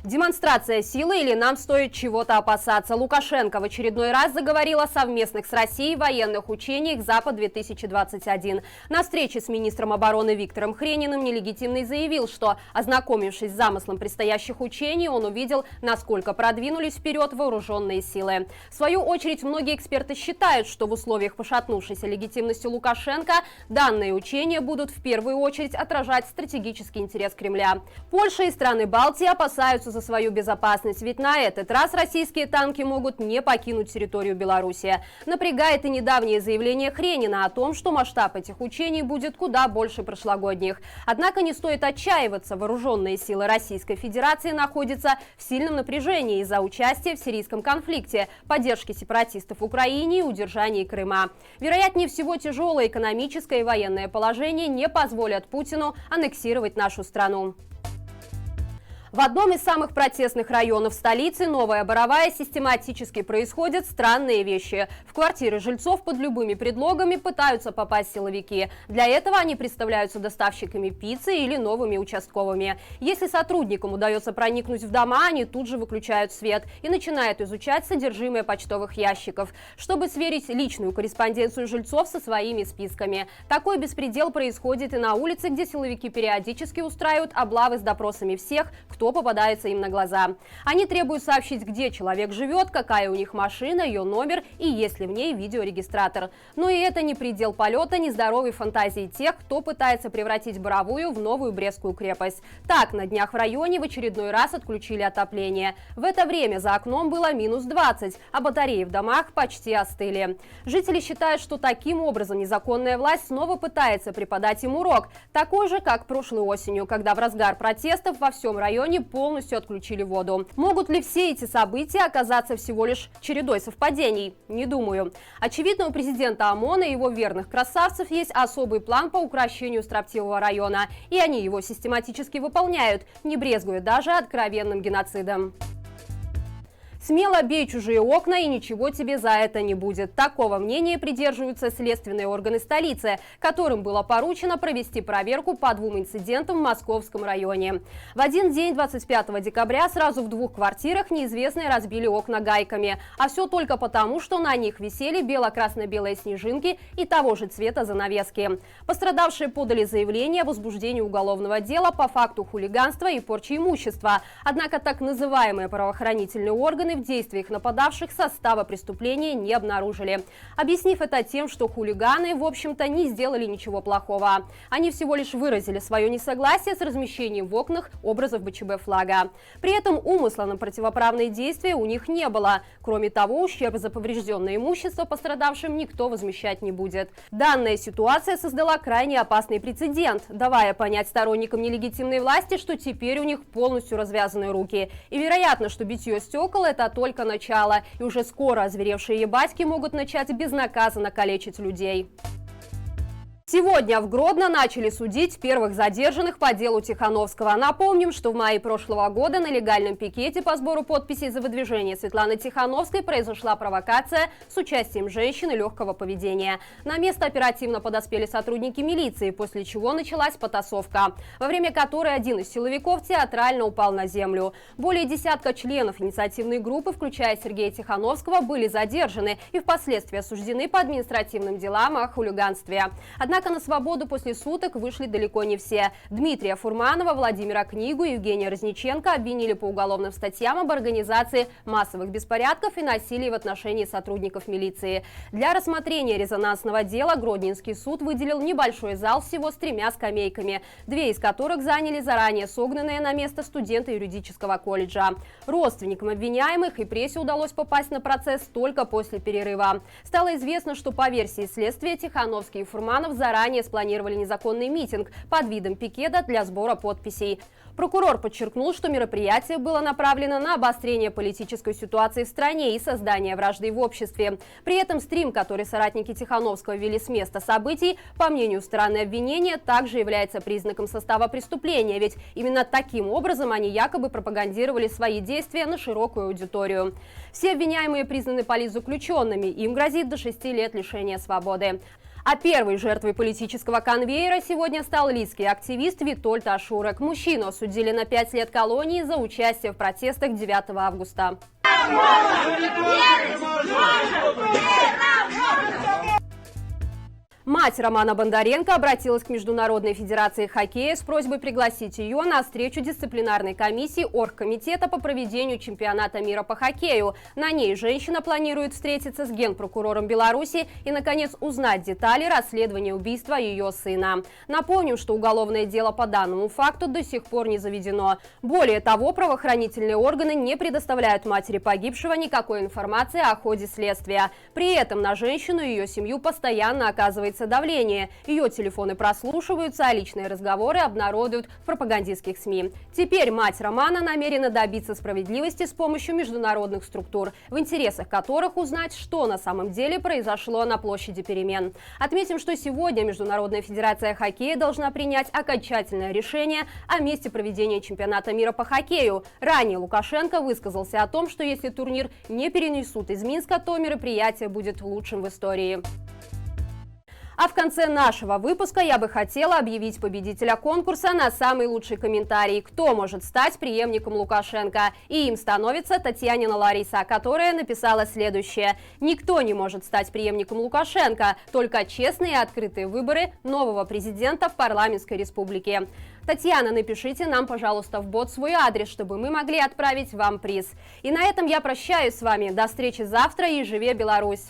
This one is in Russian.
Демонстрация силы или нам стоит чего-то опасаться? Лукашенко в очередной раз заговорил о совместных с Россией военных учениях «Запад-2021». На встрече с министром обороны Виктором Хрениным нелегитимный заявил, что, ознакомившись с замыслом предстоящих учений, он увидел, насколько продвинулись вперед вооруженные силы. В свою очередь, многие эксперты считают, что в условиях пошатнувшейся легитимности Лукашенко данные учения будут в первую очередь отражать стратегический интерес Кремля. Польша и страны Балтии опасаются за свою безопасность, ведь на этот раз российские танки могут не покинуть территорию Беларуси. Напрягает и недавнее заявление Хренина о том, что масштаб этих учений будет куда больше прошлогодних. Однако не стоит отчаиваться, вооруженные силы Российской Федерации находятся в сильном напряжении из-за участия в сирийском конфликте, поддержки сепаратистов в Украине и удержании Крыма. Вероятнее всего, тяжелое экономическое и военное положение не позволят Путину аннексировать нашу страну. В одном из самых протестных районов столицы, Новая Боровая, систематически происходят странные вещи. В квартиры жильцов под любыми предлогами пытаются попасть силовики. Для этого они представляются доставщиками пиццы или новыми участковыми. Если сотрудникам удается проникнуть в дома, они тут же выключают свет и начинают изучать содержимое почтовых ящиков, чтобы сверить личную корреспонденцию жильцов со своими списками. Такой беспредел происходит и на улице, где силовики периодически устраивают облавы с допросами всех, кто попадается им на глаза. Они требуют сообщить, где человек живет, какая у них машина, ее номер и есть ли в ней видеорегистратор. Но и это не предел полета нездоровой фантазии тех, кто пытается превратить Боровую в новую Брестскую крепость. Так, на днях в районе в очередной раз отключили отопление. В это время за окном было минус 20, а батареи в домах почти остыли. Жители считают, что таким образом незаконная власть снова пытается преподать им урок, такой же, как прошлой осенью, когда в разгар протестов во всем районе полностью отключили воду. Могут ли все эти события оказаться всего лишь чередой совпадений? Не думаю. Очевидно, у президента ОМОНа и его верных красавцев есть особый план по укрощению строптивого района, и они его систематически выполняют, не брезгуя даже откровенным геноцидом. Смело бей чужие окна, и ничего тебе за это не будет. Такого мнения придерживаются следственные органы столицы, которым было поручено провести проверку по двум инцидентам в Московском районе. В один день, 25 декабря, сразу в двух квартирах неизвестные разбили окна гайками. А все только потому, что на них висели бело-красно-белые снежинки и того же цвета занавески. Пострадавшие подали заявление о возбуждении уголовного дела по факту хулиганства и порчи имущества. Однако так называемые правоохранительные органы в действиях нападавших состава преступления не обнаружили, объяснив это тем, что хулиганы, в общем-то, не сделали ничего плохого. Они всего лишь выразили свое несогласие с размещением в окнах образов БЧБ флага. При этом умысла на противоправные действия у них не было. Кроме того, ущерб за поврежденное имущество пострадавшим никто возмещать не будет. Данная ситуация создала крайне опасный прецедент, давая понять сторонникам нелегитимной власти, что теперь у них полностью развязаны руки. И вероятно, что битье стекол – это только начало, и уже скоро озверевшие ебатьки могут начать безнаказанно калечить людей. Сегодня в Гродно начали судить первых задержанных по делу Тихановского. Напомним, что в мае прошлого года на легальном пикете по сбору подписей за выдвижение Светланы Тихановской произошла провокация с участием женщины легкого поведения. На место оперативно подоспели сотрудники милиции, после чего началась потасовка, во время которой один из силовиков театрально упал на землю. Более десятка членов инициативной группы, включая Сергея Тихановского, были задержаны и впоследствии осуждены по административным делам о хулиганстве. Однако на свободу после суток вышли далеко не все. Дмитрия Фурманова, Владимира Книгу и Евгения Разниченко обвинили по уголовным статьям об организации массовых беспорядков и насилии в отношении сотрудников милиции. Для рассмотрения резонансного дела Гродненский суд выделил небольшой зал всего с 3 скамейками, 2 из которых заняли заранее согнанные на место студенты юридического колледжа. Родственникам обвиняемых и прессе удалось попасть на процесс только после перерыва. Стало известно, что по версии следствия Тихановский и Фурманов заранее спланировали незаконный митинг под видом пикета для сбора подписей. Прокурор подчеркнул, что мероприятие было направлено на обострение политической ситуации в стране и создание вражды в обществе. При этом стрим, который соратники Тихановского вели с места событий, по мнению стороны обвинения, также является признаком состава преступления, ведь именно таким образом они якобы пропагандировали свои действия на широкую аудиторию. Все обвиняемые признаны политзаключенными, им грозит до 6 лет лишения свободы. А первой жертвой политического конвейера сегодня стал литский активист Витольд Ашурек. Мужчину осудили на 5 лет колонии за участие в протестах 9 августа. Мать Романа Бондаренко обратилась к Международной федерации хоккея с просьбой пригласить ее на встречу дисциплинарной комиссии Оргкомитета по проведению чемпионата мира по хоккею. На ней женщина планирует встретиться с генпрокурором Беларуси и, наконец, узнать детали расследования убийства ее сына. Напомним, что уголовное дело по данному факту до сих пор не заведено. Более того, правоохранительные органы не предоставляют матери погибшего никакой информации о ходе следствия. При этом на женщину и ее семью постоянно оказывается давление. Ее телефоны прослушиваются, а личные разговоры обнародуют в пропагандистских СМИ. Теперь мать Романа намерена добиться справедливости с помощью международных структур, в интересах которых узнать, что на самом деле произошло на площади перемен. Отметим, что сегодня Международная федерация хоккея должна принять окончательное решение о месте проведения чемпионата мира по хоккею. Ранее Лукашенко высказался о том, что если турнир не перенесут из Минска, то мероприятие будет лучшим в истории. А в конце нашего выпуска я бы хотела объявить победителя конкурса на самый лучший комментарий, кто может стать преемником Лукашенко. И им становится Татьянина Лариса, которая написала следующее: «Никто не может стать преемником Лукашенко, только честные и открытые выборы нового президента в парламентской республике». Татьяна, напишите нам, пожалуйста, в бот свой адрес, чтобы мы могли отправить вам приз. И на этом я прощаюсь с вами. До встречи завтра и живе Беларусь!